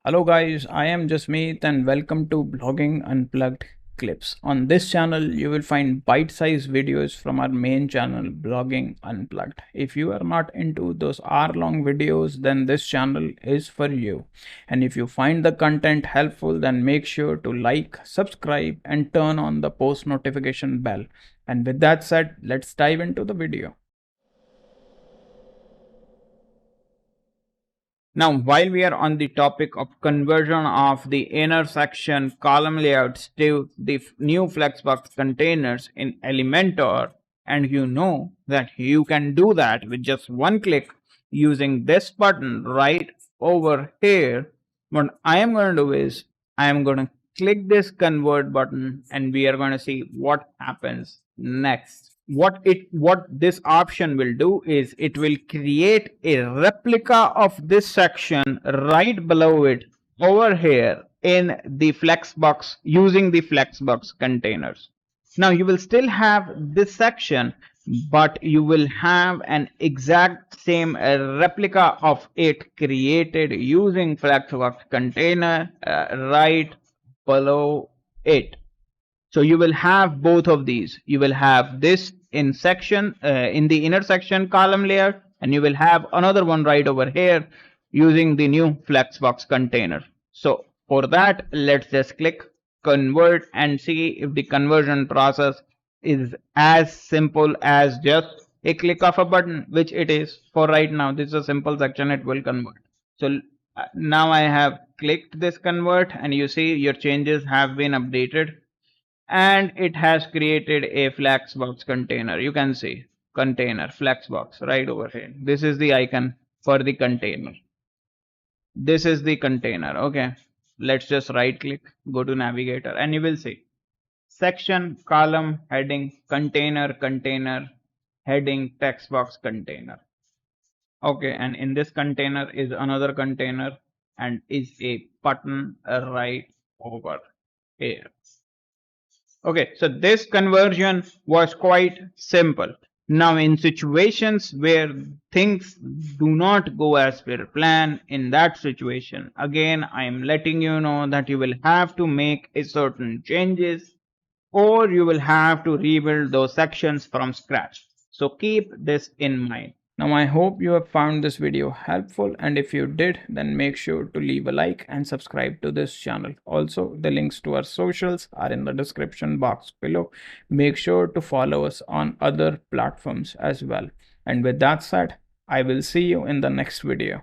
Hello guys, I am Jasmeet and welcome to Blogging Unplugged Clips. On this channel, you will find bite-sized videos from our main channel, Blogging Unplugged. If you are not into those hour-long videos, then this channel is for you. And if you find the content helpful, then make sure to like, subscribe, and turn on the post notification bell. And with that said, let's dive into the video. Now, while we are on the topic of conversion of the inner section column layouts to the new Flexbox containers in Elementor, and you know that you can do that with just one click using this button right over here, what I am going to do is I am going to click this convert button and we are going to see what happens next. What this option will do is it will create a replica of this section right below it over here in the Flexbox using the Flexbox containers. Now you will still have this section, but you will have an exact same replica of it created using Flexbox container right below it. So you will have both of these. You will have this in section in the inner section column layer, and you will have another one right over here using the new Flexbox container. So for that, let's just click convert and see if the conversion process is as simple as just a click of a button, which it is for right now. This is a simple section, it will convert. So now I have clicked this convert and you see your changes have been updated and it has created a Flexbox container. You can see container Flexbox right over here. This is the icon for the container. This is the container. Okay, let's just right click, go to navigator, and you will see section, column, heading, container, heading, text box, container. Okay, and in this container is another container and is a button right over here. Okay, so this conversion was quite simple. Now, in situations where things do not go as per plan, in that situation, again, I am letting you know that you will have to make a certain changes or you will have to rebuild those sections from scratch. So keep this in mind. Now I hope you have found this video helpful, and if you did, then make sure to leave a like and subscribe to this channel. Also, the links to our socials are in the description box below. Make sure to follow us on other platforms as well. And with that said, I will see you in the next video.